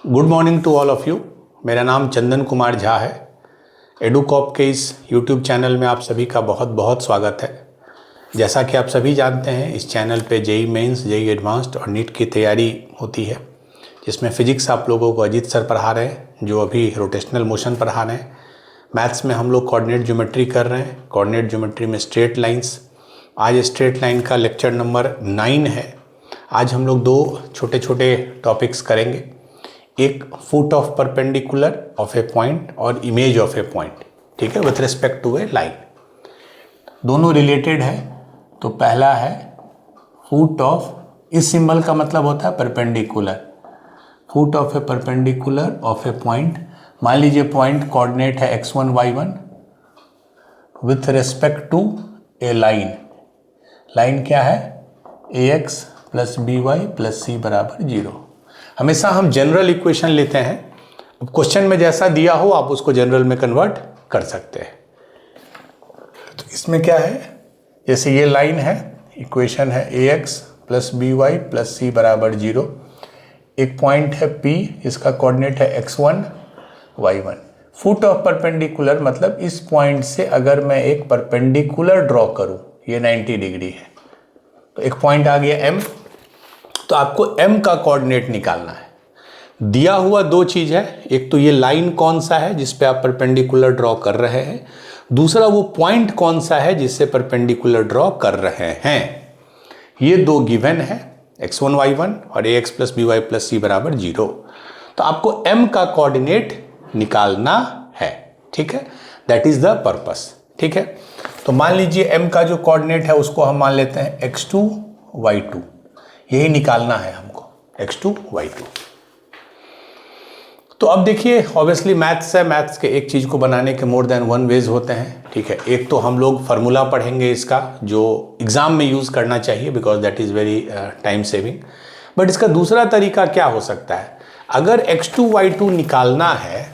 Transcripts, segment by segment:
Good morning to all of you. मेरा नाम चंदन कुमार झा है। एडुकॉप के इस यूट्यूब चैनल में आप सभी का बहुत बहुत स्वागत है। जैसा कि आप सभी जानते हैं, इस चैनल पे जेई मेंस, जेई एडवांस्ड और नीट की तैयारी होती है, जिसमें फ़िज़िक्स आप लोगों को अजीत सर पढ़ा रहे हैं, जो अभी रोटेशनल मोशन पढ़ा रहे हैं। मैथ्स में हम लोग कोऑर्डिनेट ज्योमेट्री कर रहे हैं, कोऑर्डिनेट ज्योमेट्री में स्ट्रेट लाइन्स। आज स्ट्रेट लाइन का लेक्चर नंबर 9 है। आज हम लोग दो छोटे छोटे टॉपिक्स करेंगे, एक foot of perpendicular of a point और इमेज ऑफ ए पॉइंट, ठीक है, with respect to a line. दोनों रिलेटेड है। तो पहला है फुट ऑफ, इस सिंबल का मतलब होता है perpendicular. Foot of a perpendicular of a point. मान लीजिए पॉइंट कोऑर्डिनेट है x1 y1 with respect to a line. Line क्या है? ax plus by plus c बराबर 0। हमेशा हम जनरल इक्वेशन लेते हैं। अब क्वेश्चन में जैसा दिया हो आप उसको जनरल में कन्वर्ट कर सकते हैं। तो इसमें क्या है, जैसे ये लाइन है, इक्वेशन है ax plus by plus c बराबर 0। एक पॉइंट है P, इसका कोऑर्डिनेट है x1 y1। Foot of perpendicular मतलब इस पॉइंट से अगर मैं एक परपेंडिकुलर ड्रॉ करूं, ये 90 डिग्री है, तो एक पॉइंट आ गया M। तो आपको M का कोऑर्डिनेट निकालना है। दिया हुआ दो चीज है, एक तो ये लाइन कौन सा है जिस पे आप परपेंडिकुलर ड्रॉ कर रहे हैं, दूसरा वो पॉइंट कौन सा है जिससे परपेंडिकुलर ड्रॉ कर रहे हैं। ये दो गिवन है, x1 y1 और ax plus by plus c बराबर 0। तो आपको M का कोऑर्डिनेट निकालना है, ठीक है, दैट इज द पर्पस, ठीक है। तो मान लीजिए M का जो कोऑर्डिनेट है उसको हम मान लेते हैं x2 y2, यही निकालना है हमको, x2 y2। तो अब देखिए, ऑब्वियसली मैथ्स है, मैथ्स के एक चीज़ को बनाने के मोर देन वन वेज होते हैं, ठीक है। एक तो हम लोग फार्मूला पढ़ेंगे इसका, जो एग्ज़ाम में यूज़ करना चाहिए because that is very time saving. But इसका दूसरा तरीका क्या हो सकता है, अगर x2 y2 निकालना है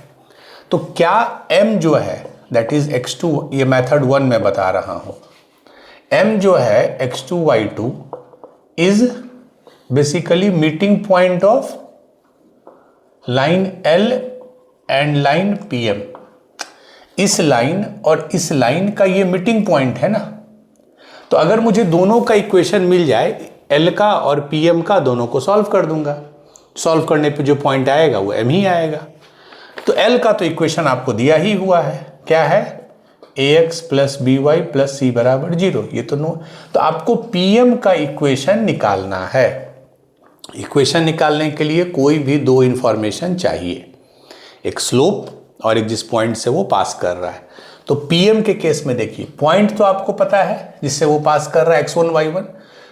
तो क्या m जो है दैट इज़ x2, ये मेथड 1 में बता रहा हूँ, m जो है x2 y2 is basically meeting point of line L and line PM। इस लाइन और इस लाइन का ये मीटिंग पॉइंट है ना। तो अगर मुझे दोनों का इक्वेशन मिल जाए, L का और PM का, दोनों को सॉल्व कर दूंगा। सॉल्व करने पे जो पॉइंट आएगा वो M ही आएगा। तो L का तो इक्वेशन आपको दिया ही हुआ है, क्या है? ax plus by plus c बराबर 0। ये तो नो। तो आपको PM का इक्वेशन निकालना है। इक्वेशन निकालने के लिए कोई भी दो इंफॉर्मेशन चाहिए, एक स्लोप और एक जिस पॉइंट से वो पास कर रहा है। तो PM के केस में देखिए, पॉइंट तो आपको पता है जिससे वो पास कर रहा है x1 y1।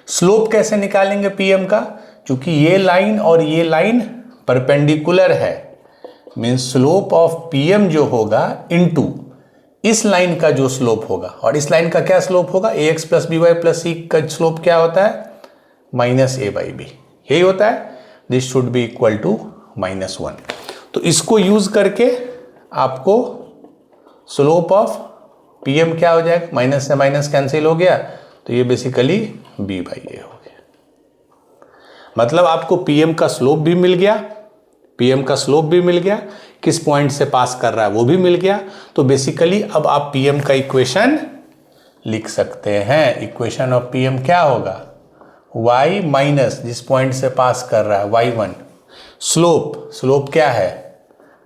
स्लोप कैसे निकालेंगे PM का? क्योंकि ये लाइन और ये लाइन परपेंडिकुलर है, मीन्स स्लोप ऑफ PM जो होगा इनटू इस लाइन का जो स्लोप होगा। और इस लाइन का क्या स्लोप होगा? ax plus by plus c का स्लोप क्या होता है? माइनस a बाई b, यही होता है। This should be equal to -1। तो इसको यूज करके आपको स्लोप ऑफ PM क्या हो जाएगा? माइनस से माइनस कैंसिल हो गया, तो ये बेसिकली b बाई a हो गया। मतलब आपको PM का स्लोप भी मिल गया, PM का स्लोप भी मिल गया, किस पॉइंट से पास कर रहा है वो भी मिल गया। तो बेसिकली अब आप PM का इक्वेशन लिख सकते हैं। इक्वेशन ऑफ PM क्या होगा? y माइनस जिस पॉइंट से पास कर रहा है y1, स्लोप क्या है?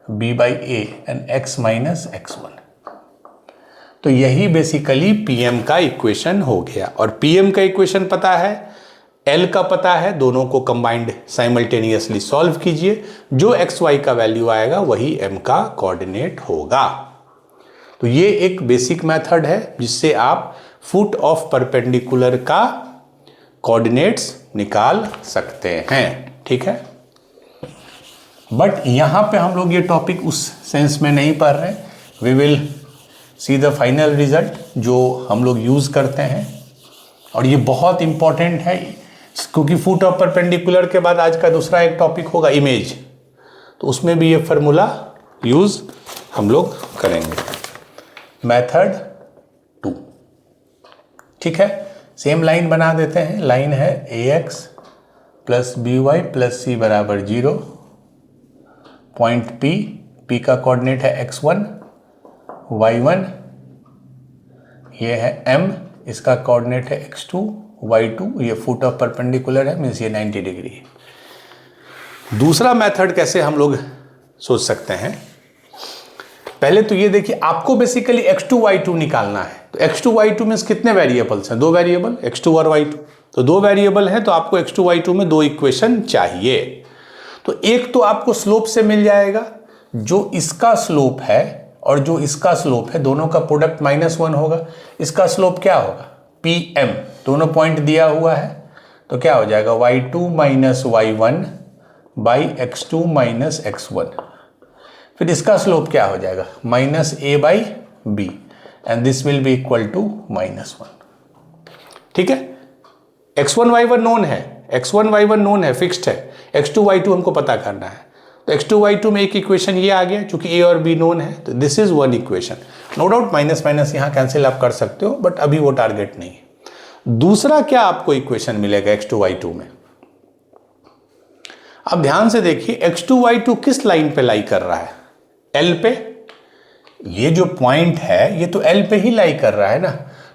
b by a and x minus x1। तो यही बेसिकली PM का इक्वेशन हो गया। और PM का इक्वेशन पता है, L का पता है, दोनों को कंबाइंड साइमल्टेनियसली सॉल्व कीजिए, जो xy का वैल्यू आएगा वही M का कोऑर्डिनेट होगा। तो ये एक बेसिक मेथड है जिससे आप फुट ऑफ परपेंडिकुलर का कोऑर्डिनेट्स निकाल सकते हैं, ठीक है। बट यहां पे हम लोग ये टॉपिक उस सेंस में नहीं पढ़ रहे। We will see the final result जो हम लोग यूज करते हैं, और ये बहुत इंपॉर्टेंट है क्योंकि फुट ऑफ परपेंडिकुलर के बाद आज का दूसरा एक टॉपिक होगा इमेज, तो उसमें भी ये फार्मूला यूज हम लोग करेंगे। मेथड 2, ठीक है। सेम लाइन बना देते हैं। लाइन है ax plus by plus c बराबर 0। पॉइंट P का कोऑर्डिनेट है x1 y1, ये है M, इसका कोऑर्डिनेट है x2 y2, ये फुट ऑफ परपेंडिकुलर है, मीन्स ये 90 डिग्री है। दूसरा मेथड कैसे हम लोग सोच सकते हैं, पहले तो ये देखिए आपको बेसिकली x2 y2 निकालना है। तो x2 y2 मीन्स कितने वेरिएबल्स हैं, 2 वेरिएबल x2 और y2। तो 2 वेरिएबल हैं तो आपको x2 y2 में 2 इक्वेशन चाहिए। तो एक तो आपको स्लोप से मिल जाएगा, जो इसका स्लोप है और जो इसका स्लोप है दोनों का प्रोडक्ट -1 होगा। इसका स्लोप क्या होगा, PM, दोनों पॉइंट दिया हुआ है, तो क्या हो जाएगा y2 minus y1 by x2 minus x1। फिर इसका स्लोप क्या हो जाएगा -a by b, and this will be equal to -1। ठीक है, x1 y1 नोन है, x1 y1 नोन है, फिक्स्ड है, x2 y2 हमको पता करना है। तो x2 y2 में एक इक्वेशन ये आ गया, चूंकि a और b नोन है तो this is one equation. No doubt minus minus यहाँ कैंसिल आप कर सकते हो, बट अभी वो टारगेट नहीं है। दूसरा क्या आपको इक्वेशन मिलेगा x2 y2 में, अब ध्यान से देखिए x2 y2 किस लाइन पे लाई कर रहा है, L पे। ये जो पॉइंट है ये तो L पे ही लाई कर रहा है ना,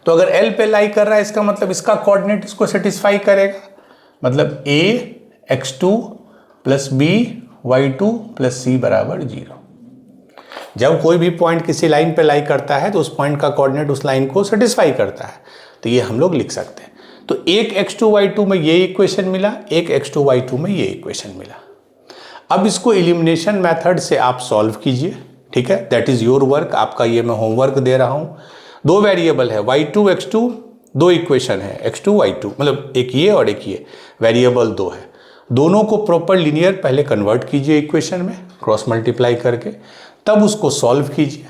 तो अगर L पे लाई कर रहा है इसका मतलब इसका कोऑर्डिनेट इसको सेटिस्फाई करेगा, मतलब a x2 plus b y2 plus c बराबर 0। जब कोई भी पॉइंट किसी लाइन पे लाई करता है तो उस पॉइंट का कोऑर्डिनेट उस लाइन को सेटिस्फाई करता है, तो ये हम लोग लिख सकते हैं। तो एक x2 y2 में ये इक्वेशन मिला, एक x2 y2 में ये इक्वेशन मिला। अब इसको एलिमिनेशन मेथड से आप सॉल्व कीजिए, ठीक है, दैट इज योर वर्क, आपका ये मैं होमवर्क दे रहा हूँ। 2 वेरिएबल है y2 x2, 2 इक्वेशन है x2 y2, मतलब एक ये और एक ये, वेरिएबल 2 है। दोनों को प्रॉपर लीनियर पहले कन्वर्ट कीजिए इक्वेशन में क्रॉस मल्टीप्लाई करके, तब उसको सॉल्व कीजिए।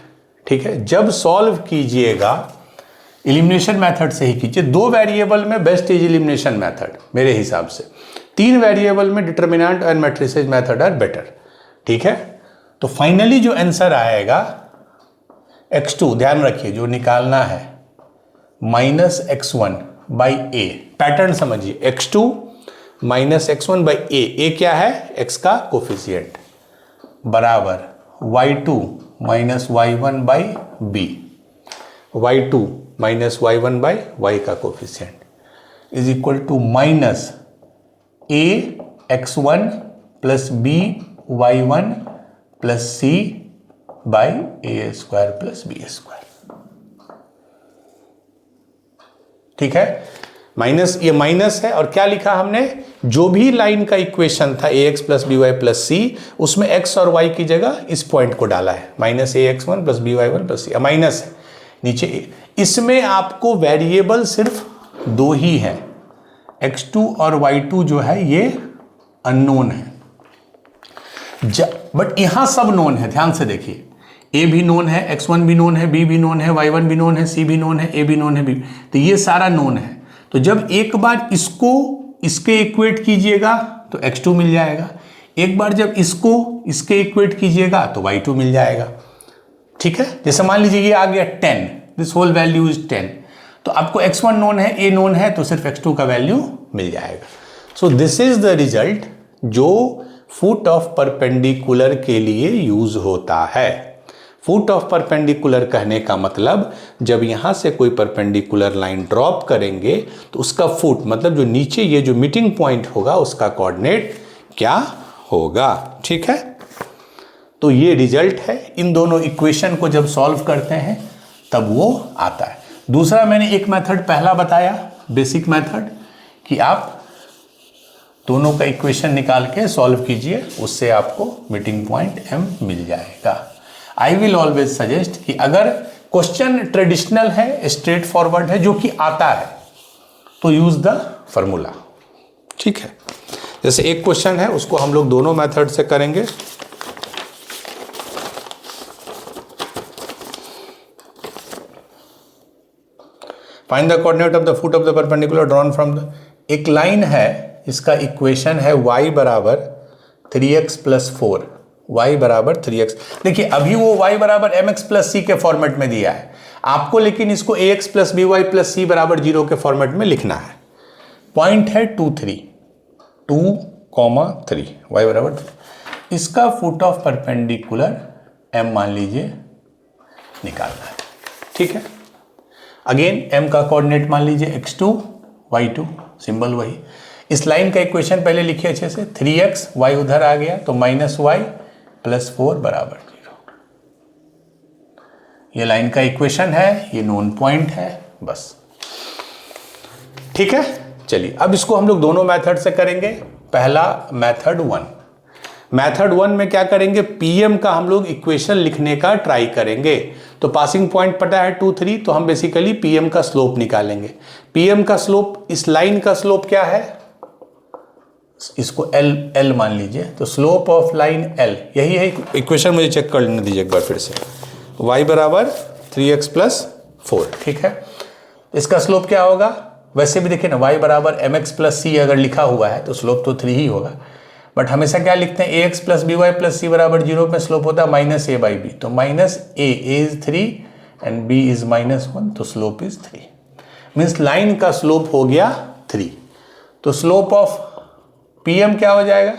ठीक है, जब सॉल्व कीजिएगा एलिमिनेशन मेथड से ही कीजिए। 2 वेरिएबल में बेस्ट इज एलिमिनेशन मेथड मेरे हिसाब से, 3 वेरिएबल में determinant and matrices method are better. ठीक है, तो फाइनली जो आंसर आएगा x2, ध्यान रखिए जो निकालना है -x1 बाई a, पैटर्न समझिए, x2 minus x1 by a क्या है, x का कोफिशिएंट, बराबर y2 minus y1 by b, y2 minus y1 by y का coefficient is equal to minus a x1 plus b y1 plus c by a square plus b square. ठीक है, minus, ये minus है, और क्या लिखा हमने, जो भी लाइन का इक्वेशन था ax plus B Y plus C, उसमें x और y की जगह इस पॉइंट को डाला है, -ax1 plus B Y one plus C, minus है नीचे। इसमें आपको वेरिएबल सिर्फ 2 ही है, x2 और y2 जो है ये अननोन है, बट यहां सब नोन है। ध्यान से देखिए, a भी नोन है, x1 भी नोन है, b भी नोन है, y1 भी नोन है, c भी नोन है, a भी नोन है, b, तो ये सारा नोन है। तो जब एक बार इसको इसके इक्वेट कीजिएगा तो x2 मिल जाएगा, एक बार जब इसको इसके इक्वेट कीजिएगा तो y2 मिल जाएगा। ठीक है, जैसे मान लीजिए ये आ गया 10, दिस होल वैल्यू इज 10, तो आपको x1 नोन है, a नोन है, तो सिर्फ x2 का वैल्यू मिल जाएगा। So this is the result जो फुट ऑफ परपेंडिकुलर के लिए यूज होता है। फुट ऑफ परपेंडिकुलर कहने का मतलब जब यहां से कोई परपेंडिकुलर लाइन ड्रॉप करेंगे तो उसका फुट मतलब जो नीचे ये जो मीटिंग पॉइंट होगा उसका कोऑर्डिनेट क्या होगा। ठीक है, तो ये रिजल्ट है। इन दोनों इक्वेशन को जब सॉल्व करते हैं तब वो आता है। दूसरा मैंने एक मेथड पहला बताया, बेसिक मेथड, कि आप दोनों का इक्वेशन निकाल के सॉल्व कीजिए, उससे आपको मीटिंग पॉइंट m मिल जाएगा। आई विल ऑलवेज सजेस्ट कि अगर क्वेश्चन ट्रेडिशनल है, स्ट्रेट फॉरवर्ड है, जो कि आता है, तो यूज द फॉर्मूला। ठीक है, जैसे एक क्वेश्चन है उसको हम लोग दोनों मेथड से करेंगे। Find the coordinate of the foot of the perpendicular drawn from the, एक लाइन है, इसका इक्वेशन है y बराबर 3x प्लस 4, y बराबर 3x। देखिए अभी वो y बराबर mx प्लस सी के फॉर्मेट में दिया है आपको, लेकिन इसको ax plus B Y plus C बराबर 0 के फॉर्मेट में लिखना है। पॉइंट है 2, 3, 2, 3, y बराबर 3। इसका फुट ऑफ परपेंडिकुलर m मान लीजिए निकालना है, ठीक है। अगेन m का कोऑर्डिनेट मान लीजिए x2 y2, सिंबल वही। इस लाइन का इक्वेशन पहले लिखिए अच्छे से, 3x y उधर आ गया तो -y + 4 = 0। ये लाइन का इक्वेशन है, ये नोन पॉइंट है, बस, ठीक है। चलिए अब इसको हम लोग दोनों मेथड से करेंगे। पहला मेथड 1, मेथड 1 में क्या करेंगे, पीएम का हम लोग इक्वेशन लिखने का ट्राई करेंगे। तो पासिंग पॉइंट पता है 2 3, तो हम बेसिकली पीएम का स्लोप निकालेंगे। पीएम का स्लोप, इस लाइन का स्लोप क्या है, इसको L मान लीजिए, तो स्लोप ऑफ लाइन L, यही है इक्वेशन। मुझे चेक कर लेने दीजिए एक बार फिर से, y = 3x + 4, ठीक है। इसका स्लोप क्या होगा, वैसे भी देखिए ना, y = mx + c अगर लिखा हुआ है तो स्लोप तो 3 ही होगा, बट हमेशा क्या लिखते हैं, ax + by + c = 0 में स्लोप होता है -a/b, तो -a is 3 and b is -1, तो स्लोप इज 3, मीन्स लाइन का स्लोप हो गया 3। तो स्लोप ऑफ पीएम क्या हो जाएगा,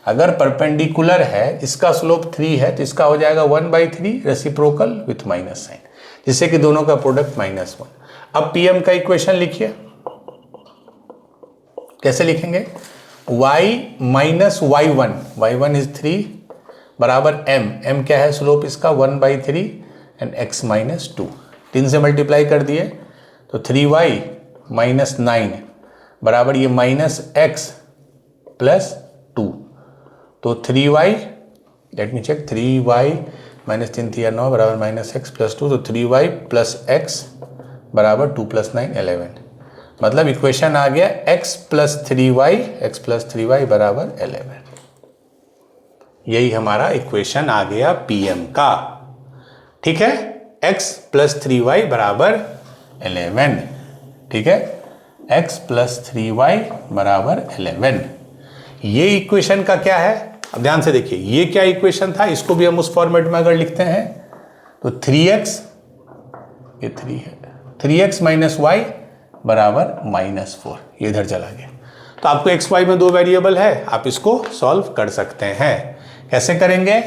अगर परपेंडिकुलर है, इसका स्लोप 3 है, तो इसका हो जाएगा 1/3 रेसिप्रोकल विथ माइनस साइन, जिससे कि दोनों का प्रोडक्ट -1। अब पीएम का इक्वेशन लिखिए, कैसे लिखेंगे, y - y1 इज 3 बराबर m क्या है स्लोप इसका 1/3 एंड x - 2, 3 से मल्टीप्लाई कर दिए तो 3y - 9 बराबर ये -x + 2, तो 3y, late me check, 3y - 3 × 9 बराबर -x + 2, तो 3y + x बराबर 2 + 9 11, मतलब इक्वेशन आ गया x + 3y बराबर 11। यही हमारा इक्वेशन आ गया पीएम का, ठीक है, x + 3y बराबर 11, ठीक है, x + 3y बराबर 11। ये इक्वेशन का क्या है, अब ध्यान से देखिए, ये क्या इक्वेशन था, इसको भी हम उस फॉर्मेट में अगर लिखते हैं तो 3x, ये 3 है, 3x - y बराबर -4, ये इधर चला गया। तो आपको x y में 2 वेरिएबल है, आप इसको सॉल्व कर सकते हैं। कैसे करेंगे,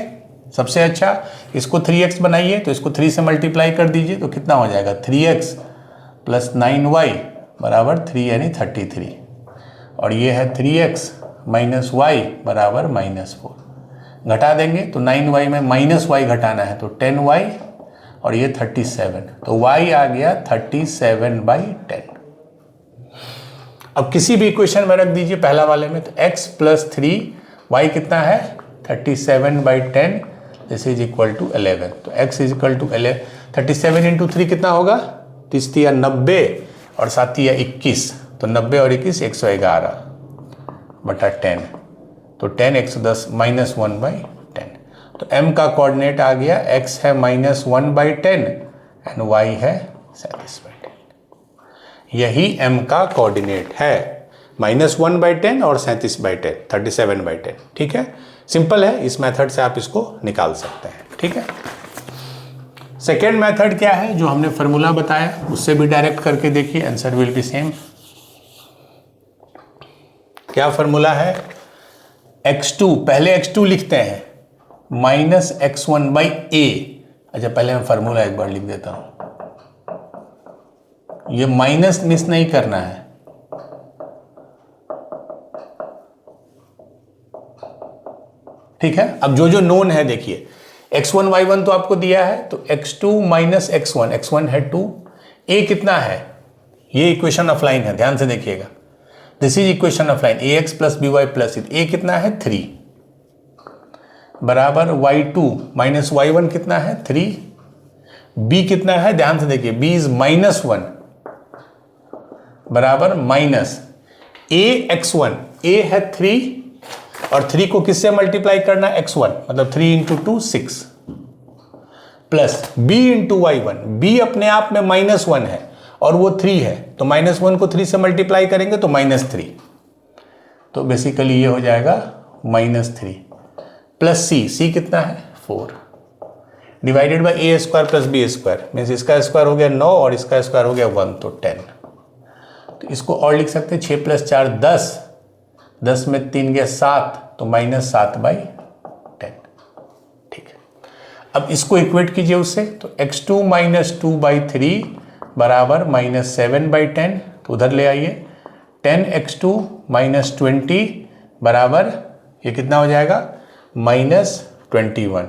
सबसे अच्छा इसको 3x बनाइए, तो इसको 3 से मल्टीप्लाई कर दीजिए, तो कितना हो जाएगा, 3x + 9y बराबर 3 यानी 33, और ये है 3x - y बराबर -4। घटा देंगे तो 9y में -y घटाना है, तो 10y, और ये 37, तो y आ गया 37/10। अब किसी भी इक्वेशन में रख दीजिए पहला वाले में, तो x + 3y कितना है 37/10, दिस इज इक्वल टू 11, तो x इज इक्वल टू 37 × 3 कितना होगा, 30 या 90, और 7 या 21, तो 90 और 21 111/10, तो 10 110 -1/10। तो m का कोऑर्डिनेट आ गया, x है -1/10 एंड y है 37/10। यही m का कोऑर्डिनेट है, -1/10 और 37/10, 37/10, ठीक है। सिंपल है, इस मेथड से आप इसको निकाल सकते हैं, ठीक है। सेकेंड मेथड क्या है, जो हमने फॉर्मूला बताया उससे भी डायरेक्ट करके देखिए, आंसर विल बी सेम। क्या फॉर्मूला है, x2, पहले x2 लिखते हैं -x1/a। अच्छा, पहले मैं फॉर्मूला एक बार लिख देता हूं, ये माइनस मिस नहीं करना है, ठीक है। अब जो जो नोन है देखिए, x1 y1 तो आपको दिया है, तो x2 - x1 है 2, a कितना है, ये इक्वेशन ऑफ लाइन है, ध्यान से देखिएगा, this is equation of line, ax + by + c, a कितना है 3 बराबर y2 - y1 कितना है 3, b कितना है, ध्यान से देखिए, b इज -1 बराबर -ax1, a है 3, और 3 को किससे मल्टीप्लाई करना, x1, मतलब 3 × 2 6, प्लस b × y1, b अपने आप में -1 है और वो 3 है, तो -1 को 3 से मल्टीप्लाई करेंगे तो -3, तो बेसिकली ये हो जाएगा -3 प्लस c कितना है 4 divided by a² + b², means इसका स्क्वायर हो गया 9 और इसका स्क्वायर हो गया 1, तो 10। तो इसको और लिख सकते हैं 6 + 4 10, 10 में 3 गया 7, तो -7/10। अब इसको इक्वेट कीजिए उससे, तो x2 माइनस 2/3 बराबर -7/10, तो उधर ले आइए। 10x2 माइनस 20 बराबर ये कितना हो जाएगा -21।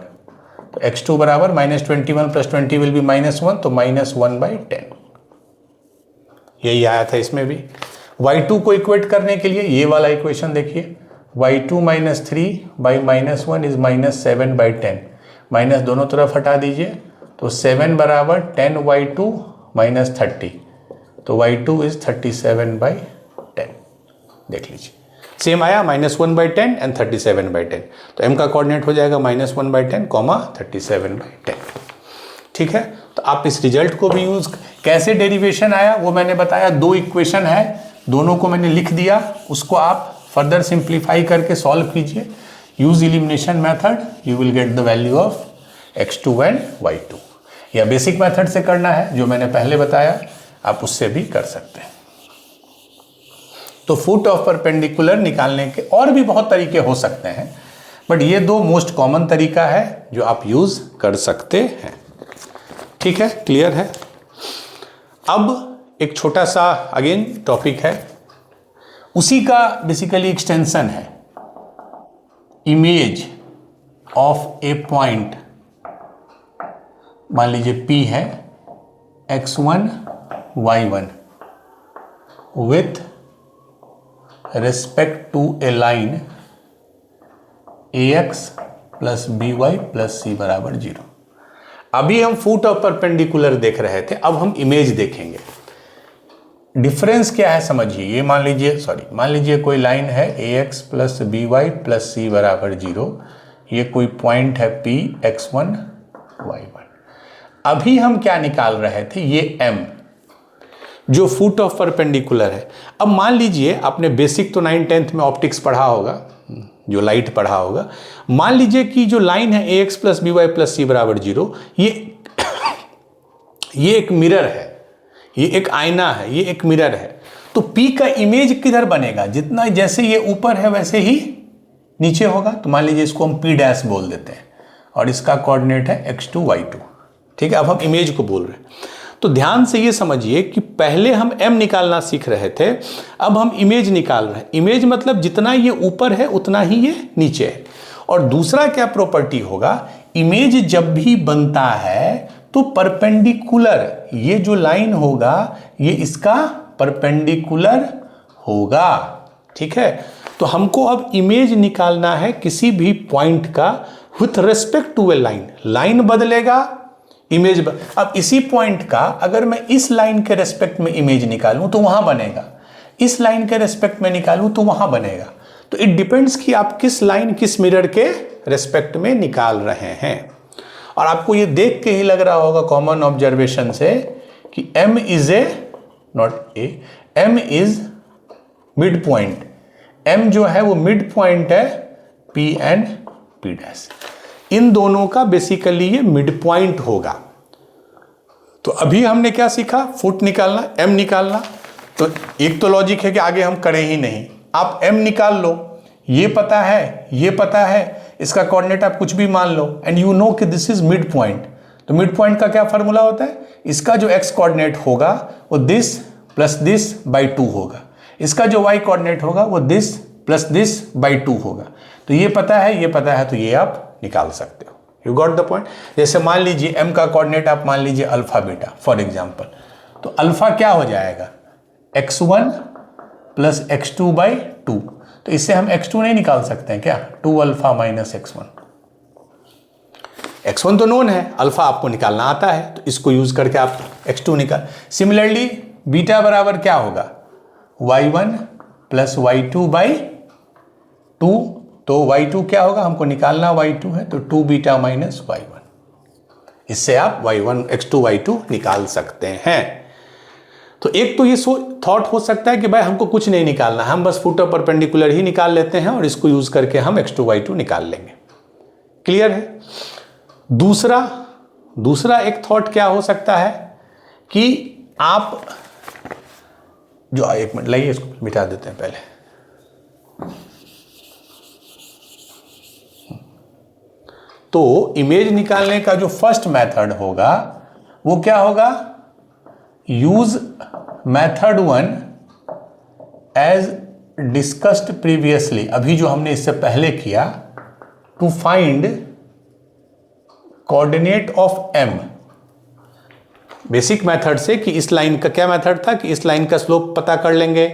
तो x2 बराबर -21 प्लस 20 विल बी -1, तो -1/10। यही आया था इसमें भी। y2 को इक्वेट करने के लिए ये वाला इक्वेशन देखिए, y2 माइनस 3/-1 इज -7/10, माइनस दोनों तरफ हटा दीजिए, तो 7 बराबर 10y2 माइनस 30, तो y2 इज 37/10। देख लीजिए सेम आया, -1/10 एंड 37/10, तो m का कोऑर्डिनेट हो जाएगा -1/10, 37/10। ठीक है, तो आप इस रिजल्ट को भी यूज, कैसे डेरिवेशन आया वो मैंने बताया, दो इक्वेशन है, दोनों को मैंने लिख दिया, उसको आप फर्दर सिंप्लीफाई करके सॉल्व कीजिए। Use elimination method, you will get the value of x2 and y2, या बेसिक मेथड से करना है जो मैंने पहले बताया, आप उससे भी कर सकते हैं। तो फुट ऑफ परपेंडिकुलर निकालने के और भी बहुत तरीके हो सकते हैं, बट ये दो मोस्ट कॉमन तरीका है जो आप यूज कर सकते हैं। ठीक है, क्लियर है। अब एक छोटा सा अगेन टॉपिक है, उसी का बेसिकली एक्सटेंशन है, इमेज ऑफ ए पॉइंट, मान लीजिए P है x1 y1 with respect to a line ax plus by plus c बराबर 0। अभी हम फुट ऑफ परपेंडिकुलर देख रहे थे, अब हम इमेज देखेंगे। डिफरेंस क्या है समझिए, ये मान लीजिए कोई लाइन है ax plus by plus c बराबर 0, ये कोई पॉइंट है P x1 y1। अभी हम क्या निकाल रहे थे, ये m जो फुट ऑफ परपेंडिकुलर है। अब मान लीजिए आपने बेसिक तो 9th-10th में ऑप्टिक्स पढ़ा होगा, जो लाइट पढ़ा होगा, मान लीजिए कि जो लाइन है ax plus by plus c बराबर 0, ये एक मिरर है, ये एक आईना है, ये एक मिरर है। तो P का इमेज किधर बनेगा, जितना जैसे ये ऊपर है वैसे ही नीचे होगा। तो मान लीजिए इसको हम P' बोल देते हैं और इसका कोऑर्डिनेट है x2 y2। ठीक है, अब हम इमेज को बोल रहे हैं, तो ध्यान से ये समझिए कि पहले हम m निकालना सीख रहे थे, अब हम इमेज निकाल रहे हैं। इमेज मतलब जितना ये ऊपर है उतना ही ये नीचे है। और दूसरा क्या प्रॉपर्टी होगा, इमेज जब भी बनता है तो परपेंडिकुलर, ये जो लाइन होगा ये इसका परपेंडिकुलर होगा। ठीक है, तो हमको अब इमेज निकालना है किसी भी पॉइंट का with respect to a line. Line बदलेगा, इमेज अब इसी पॉइंट का अगर मैं इस लाइन के रेस्पेक्ट में इमेज निकालूं तो वहां बनेगा, इस लाइन के रेस्पेक्ट में निकालूं तो वहां बनेगा। तो इट डिपेंड्स कि आप किस लाइन, किस मिरर के रेस्पेक्ट में निकाल रहे हैं। और आपको ये देख के ही लग रहा होगा कॉमन ऑब्जर्वेशन से कि m is a not a, m is mid point. m जो है वो मिड पॉइंट है P एंड P', इन दोनों का बेसिकली ये मिड पॉइंट होगा। तो अभी हमने क्या सीखा, फुट निकालना, m निकालना। तो एक तो लॉजिक है कि आगे हम करें ही नहीं, आप m निकाल लो, ये पता है, ये पता है, इसका कोऑर्डिनेट आप कुछ भी मान लो एंड यू नो कि दिस इज मिड पॉइंट। तो मिड पॉइंट का क्या फॉर्मूला होता है, इसका जो x कोऑर्डिनेट होगा वो दिस प्लस दिस बाई 2 होगा, इसका जो y कोऑर्डिनेट होगा वो दिस प्लस दिस बाई 2 होगा। तो ये पता है, ये पता है, तो ये आप निकाल सकते हो। You got the point. जैसे मान लीजिए m का कोऑर्डिनेट आप मान लीजिए अल्फा बीटा फॉर एग्जांपल, तो अल्फा क्या हो जाएगा, x1 प्लस x2 बाई 2। तो इससे हम x2 नहीं निकाल सकते हैं क्या, 2 अल्फा माइनस x1। x1 तो नोन है, अल्फा आपको निकालना आता है, तो इसको यूज करके आप x2 निकाल। सिमिलरली बीटा बराबर क्या होगा, y1 प्लस y2 बाई 2। तो y2 क्या होगा, हमको निकालना y2 है, तो 2 बीटा माइनस y1। इससे आप y1 x2 y2 निकाल सकते हैं। तो एक तो ये थॉट हो सकता है कि भाई हमको कुछ नहीं निकालना, हम बस फुट ऑफ परपेंडिकुलर ही निकाल लेते हैं और इसको यूज करके हम x2 y2 निकाल लेंगे। क्लियर है। दूसरा एक थॉट क्या हो सकता है कि आप जो, एक मिनट लाइए इसको मिटा देते हैं पहले। तो इमेज निकालने का जो फर्स्ट मेथड होगा वो क्या होगा, use method 1 as discussed previously, अभी जो हमने इससे पहले किया, to find coordinate of m। Basic method से कि इस लाइन का क्या मेथड था कि इस लाइन का स्लोप पता कर लेंगे,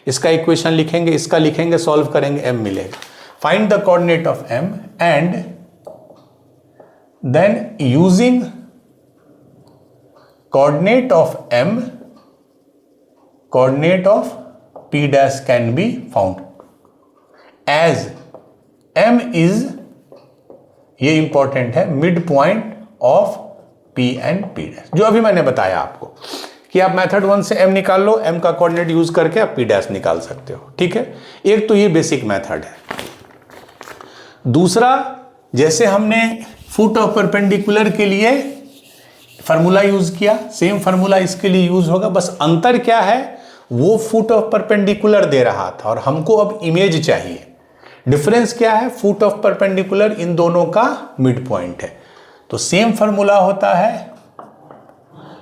इसका इक्वेशन लिखेंगे, इसका लिखेंगे, सॉल्व करेंगे, m मिलेगा। Find the coordinate of m and then using coordinate of m, coordinate of p dash can be found as m is, ये इंपॉर्टेंट है, mid point of p and p dash, जो अभी मैंने बताया आपको कि आप मेथड 1 से m निकाल लो, m का कोऑर्डिनेट यूज करके आप p dash निकाल सकते हो। ठीक है, एक तो ये बेसिक मेथड है। दूसरा, जैसे हमने फुट ऑफ परपेंडिकुलर के लिए फार्मूला यूज किया, सेम फार्मूला इसके लिए यूज होगा, बस अंतर क्या है, वो फुट ऑफ परपेंडिकुलर दे रहा था और हमको अब इमेज चाहिए। डिफरेंस क्या है, फुट ऑफ परपेंडिकुलर इन दोनों का मिड पॉइंट है, तो सेम फार्मूला होता है,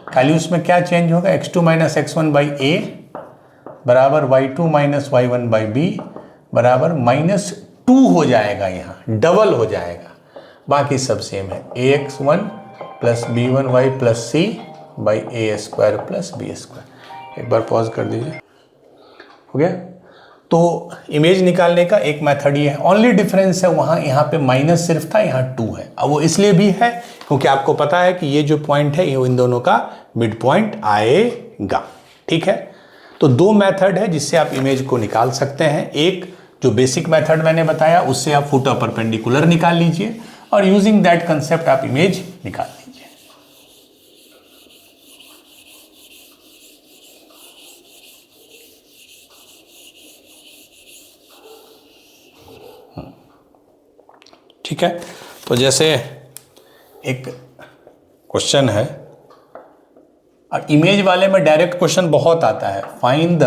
खाली उसमें क्या चेंज होगा, x2 माइनस x1 बाई ए बराबर y2 minus y1 by B बराबर -2 हो जाएगा, यहाँ डबल हो जाएगा, बाकी सब सेम है, ax1 plus b1y plus c by A square plus B square. एक बार पॉज कर दीजिए, हो गया। तो इमेज निकालने का एक मेथड ये है, ओनली डिफरेंस है वहाँ, यहाँ पे माइनस सिर्फ था, यहाँ 2 है। अब वो इसलिए भी है क्योंकि आपको पता है कि ये जो पॉइंट है ये इन दोनों का मिड पॉइंट आएगा। ठीक है, तो 2 मेथड है जिससे आप इमेज को निकाल सकते हैं। एक जो बेसिक मेथड मैंने बताया उससे आप फुट ऑफ परपेंडिकुलर निकाल लीजिए और यूजिंग दैट कंसेप्ट आप इमेज निकाल लीजिए। ठीक है, तो जैसे एक क्वेश्चन है, और इमेज वाले में डायरेक्ट क्वेश्चन बहुत आता है, find the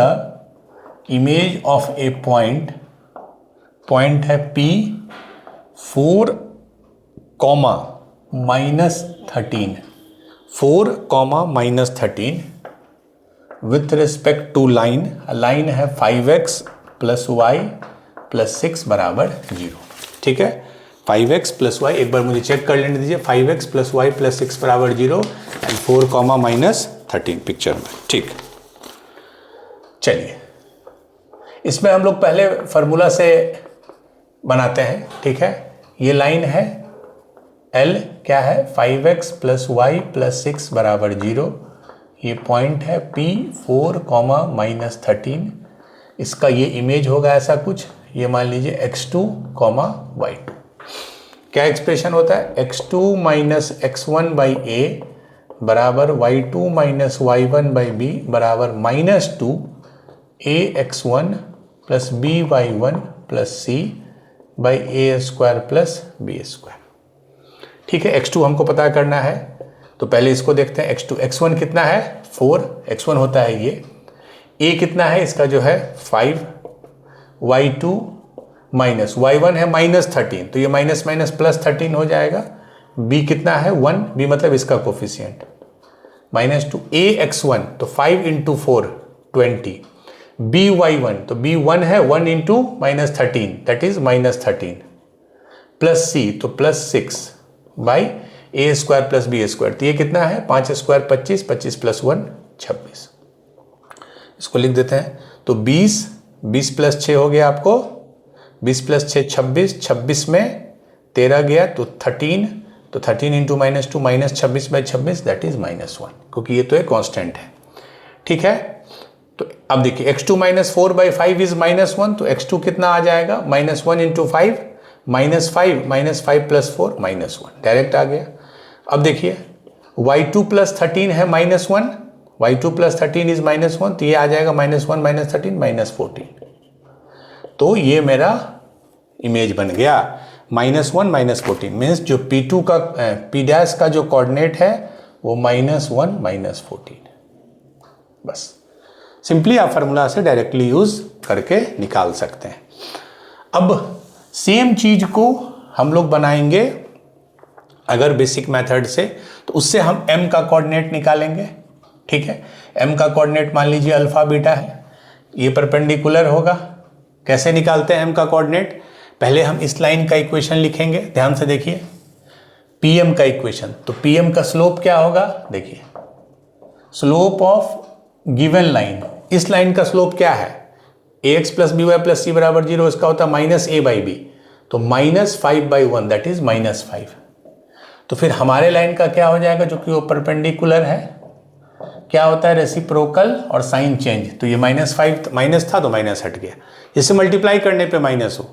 image of a point, point है P 4, -13, 4, -13 with respect to line, line है 5x प्लस वाई प्लस 6 बराबर 0। ठीक है, 5x प्लस वाई, एक बार मुझे चेक कर लेने दीजिए, 5x प्लस वाई प्लस 6 बराबर 0 एंड 4, -13 पिक्चर में। ठीक, चलिए इसमें हम लोग पहले फार्मूला से बनाते हैं। ठीक है, ये लाइन है L क्या है, 5x प्लस वाई प्लस 6 बराबर 0, ये पॉइंट है P 4, -13, इसका ये इमेज होगा ऐसा कुछ, ये मान लीजिए x2, y2। क्या एक्सप्रेशन होता है, x2 माइनस x1 बाई ए बराबर y2 minus y1 by B बराबर -2 ax1 plus by1 plus c by A square plus B square. ठीक है, x2 हमको पता करना है, तो पहले इसको देखते हैं। x2, x1 कितना है 4, x1 होता है ये, a कितना है इसका जो है 5, y2 माइनस y1 है -13, तो ये माइनस माइनस प्लस 13 हो जाएगा, b कितना है 1, b मतलब इसका कोफिशिएंट, -2 ax1 तो 5 × 4 20, by1 तो b1 है 1 × -13 दैट इज -13 प्लस c तो plus 6 by A square plus B square, तो ये कितना है 5 स्क्वायर 25, 25 प्लस 1 26, इसको लिख देते हैं। तो 20 प्लस 6 हो गया आपको, 20 प्लस 6 26, 26 में 13 गया तो 13, तो 13 × -2 -26 बाई 26 दैट इज -1, क्योंकि ये तो एक कांस्टेंट है। ठीक है, तो अब देखिए x2 माइनस 4 बाई 5 इज -1, तो x2 कितना आ जाएगा -1 × 5, -5 प्लस 4 -1 डायरेक्ट आ गया। अब देखिए y2 प्लस 13 है -1, y2 प्लस 13 इज -1, तो ये आ जाएगा -1 -13 -14, तो ये मेरा इमेज बन गया -1 -14, मीन्स जो P2 का P डैश का जो कोऑर्डिनेट है वो -1 -14। बस सिंपली आप फार्मूला से डायरेक्टली यूज करके निकाल सकते हैं। अब सेम चीज को हम लोग बनाएंगे अगर बेसिक मेथड से, तो उससे हम m का कोऑर्डिनेट निकालेंगे। ठीक है, m का कोऑर्डिनेट मान लीजिए अल्फा बीटा है, ये परपेंडिकुलर होगा। कैसे निकालते हैं m का कोऑर्डिनेट? पहले हम इस लाइन का इक्वेशन लिखेंगे, ध्यान से देखिए, pm का इक्वेशन। तो pm का स्लोप क्या होगा? देखिए, स्लोप ऑफ गिवन लाइन, इस लाइन का स्लोप क्या है? ax plus B Y plus C बराबर 0, इसका होता है माइनस ए बाई बी, तो -5/1 दैट इज -5। तो फिर हमारे लाइन का क्या हो जाएगा, जो कि वो परपेंडिकुलर है, क्या होता है? रेसिप्रोकल और साइन चेंज। तो ये -5 माइनस था तो माइनस हट गया, इसे मल्टीप्लाई करने पे माइनस हो।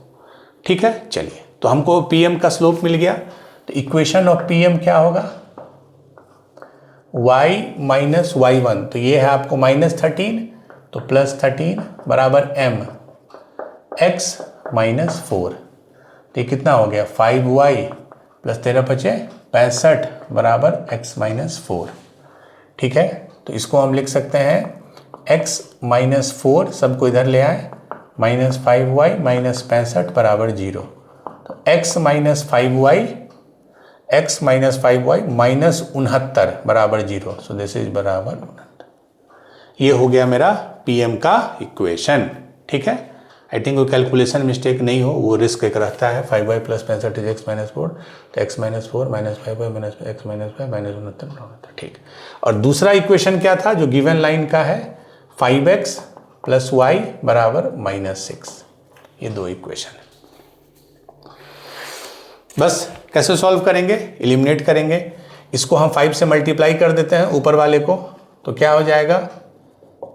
ठीक है, चलिए, तो हमको pm का स्लोप मिल गया। तो इक्वेशन ऑफ pm क्या होगा? y माइनस y1, तो ये है आपको -13, तो +13 बराबर m x माइनस 4, तो ये कितना हो गया? 5y प्लस 13 बचे 65 बराबर x माइनस 4। ठीक है, तो इसको हम लिख सकते हैं x माइनस 4, सबको इधर ले आए, -5y माइनस 65 बराबर 0। तो x माइनस 5y माइनस 69 बराबर 0, सो दिस इज बराबर 69। ये हो गया मेरा pm का इक्वेशन। ठीक है, आई थिंक वो कैलकुलेशन मिस्टेक नहीं हो, वो रिस्क एक रहता है। 5y plus 65 is x minus 4, तो x minus 4 minus 5y minus x minus 5 minus 69। ठीक, और दूसरा इक्वेशन क्या था जो गिवन लाइन का है? 5x प्लस y बराबर -6। ये दो इक्वेशन है। बस कैसे सॉल्व करेंगे? एलिमिनेट करेंगे, इसको हम 5 से मल्टीप्लाई कर देते हैं ऊपर वाले को, तो क्या हो जाएगा?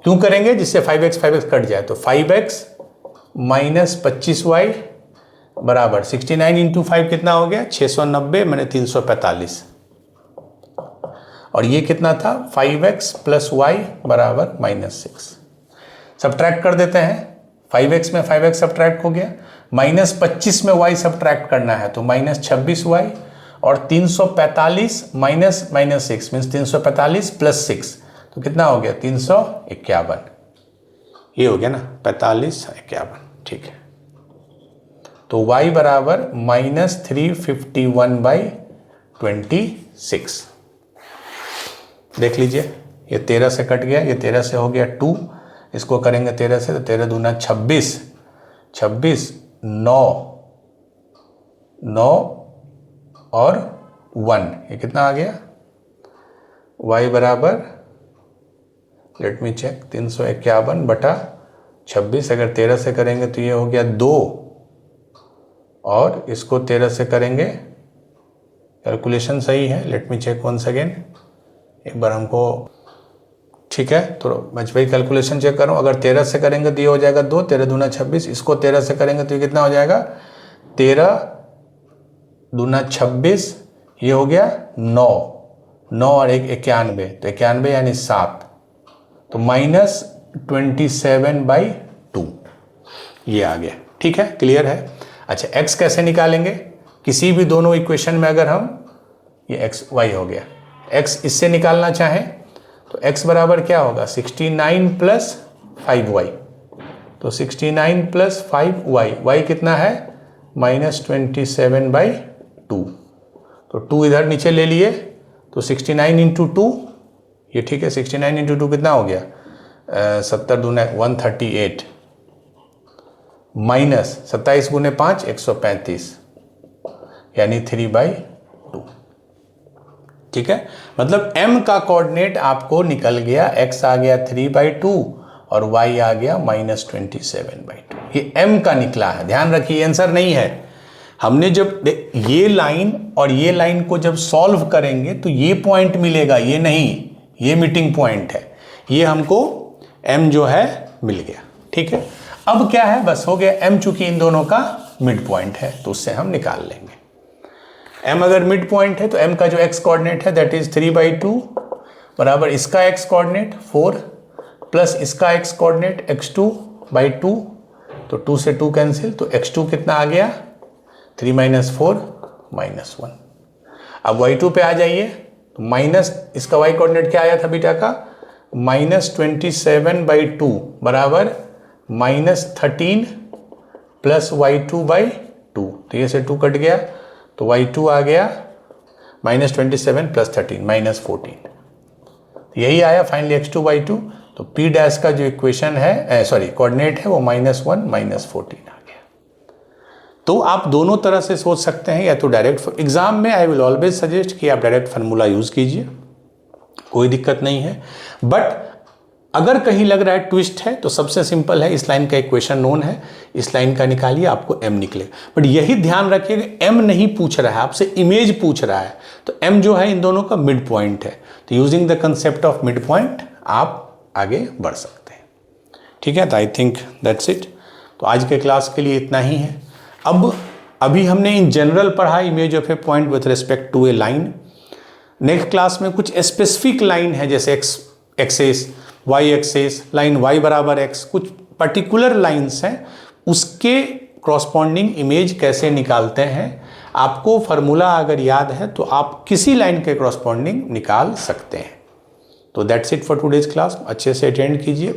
क्यों करेंगे? जिससे 5x कट जाए, तो 5x माइनस 25y बराबर 69 इंटू 5 कितना हो गया? 690 मैंने 345, और ये कितना था? 5x प्लस y बराबर -6। सब्ट्रैक्ट कर देते हैं, 5x में 5x सब्ट्रैक्ट हो गया, -25 में y सब्ट्रैक्ट करना है, तो -26y, और 345 माइनस -6 मीन्स 345 प्लस 6, तो कितना हो गया? 351। ये हो गया ना, 45 51। ठीक है, तो y बराबर -351/26। देख लीजिए, ये 13 से कट गया, ये 13 से हो गया 2, इसको करेंगे 13 से, तो 13 दूना 26, 9 और 1, ये कितना आ गया? y बराबर, लेट मी चेक, 351/26, अगर 13 से करेंगे तो ये हो गया 2, और इसको 13 से करेंगे, कैलकुलेशन सही है, let me check once again, एक बार हमको, ठीक है, तो मैं वही कैलकुलेशन चेक कर रहा हूँ। अगर 13 से करेंगे तो ये हो जाएगा 2, 13 दूना 26, इसको 13 से करेंगे तो ये कितना हो जाएगा? 13 दूना 26, ये हो गया 9 और 1 91, तो 91 यानी 7, तो -27/2 ये आ गया। ठीक है, क्लियर है? अच्छा, x कैसे निकालेंगे? किसी भी दोनों इक्वेशन में अगर हम, ये x y हो गया, x इससे निकालना चाहें तो x बराबर क्या होगा? 69 प्लस 5y, तो 69 प्लस 5y, y कितना है? -27/2, तो 2 इधर नीचे ले लिए, तो 69 इंटू 2, ये ठीक है, 69 इंटू 2 कितना हो गया? 70 दूना 138, माइनस 27 गुने 5 135, यानी 3/2। ठीक है, मतलब m का कोऑर्डिनेट आपको निकल गया, x आ गया 3/2 और y आ गया -27/2। ये m का निकला है, ध्यान रखिए, आंसर नहीं है। हमने जब ये लाइन और ये लाइन को जब सॉल्व करेंगे तो ये पॉइंट मिलेगा, ये नहीं, ये मीटिंग पॉइंट है, ये हमको m जो है मिल गया। ठीक है, अब क्या है? बस हो गया, m चूंकि इन दोनों का मिड पॉइंट है तो उससे हम निकाल लेंगे। m अगर मिड पॉइंट है तो m का जो x कोऑर्डिनेट है दैट इज 3/2 बराबर इसका x कोऑर्डिनेट 4 प्लस इसका x कोऑर्डिनेट x2/2, तो 2 से 2 कैंसिल, तो x2 कितना आ गया? 3 - 4 -1। अब y2 पे आ जाइए, तो माइनस इसका y कोऑर्डिनेट क्या आया था बीटा का? -27/2 बराबर -13 प्लस y2/2, तो ये से 2 कट गया, तो y2 आ गया -27 + 13 -14, यही आया फाइनली x2/2। तो p डैश का जो इक्वेशन है कोऑर्डिनेट है वो -1 -14 आ गया। तो आप दोनों तरह से सोच सकते हैं, या तो डायरेक्ट एग्जाम में आई विल ऑलवेज सजेस्ट कि आप डायरेक्ट फार्मूला यूज कीजिए, कोई दिक्कत नहीं है। बट अगर कहीं लग रहा है ट्विस्ट है तो सबसे सिंपल है, इस लाइन का इक्वेशन नोन है, इस लाइन का निकालिए, आपको m निकलेगा। बट यही ध्यान रखिएगा m नहीं पूछ रहा है आपसे, इमेज पूछ रहा है। तो m जो है इन दोनों का मिड पॉइंट है, तो using the concept of mid point आप आगे बढ़ सकते हैं। ठीक है, तो आई थिंक दैट्स इट। तो आज के क्लास के लिए इतना ही है। अब अभी हमने इन जनरल पढ़ा image of a point with respect to a line. Next class में कुछ स्पेसिफिक लाइन है, जैसे X axis, Y axis, line y बराबर x, कुछ पर्टिकुलर लाइन्स हैं, उसके क्रॉसपॉन्डिंग इमेज कैसे निकालते हैं। आपको फार्मूला अगर याद है तो आप किसी लाइन के क्रॉसपॉन्डिंग निकाल सकते हैं। तो that's it for today's class. अच्छे से अटेंड कीजिए,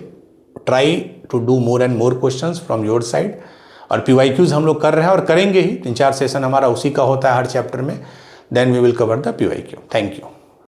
try to do more and more questions from your side. और PYQs हम लोग कर रहे हैं और करेंगे ही, 3-4 सेशन हमारा उसी का होता है हर चैप्टर में। Then we will cover the PYQ। Thank you.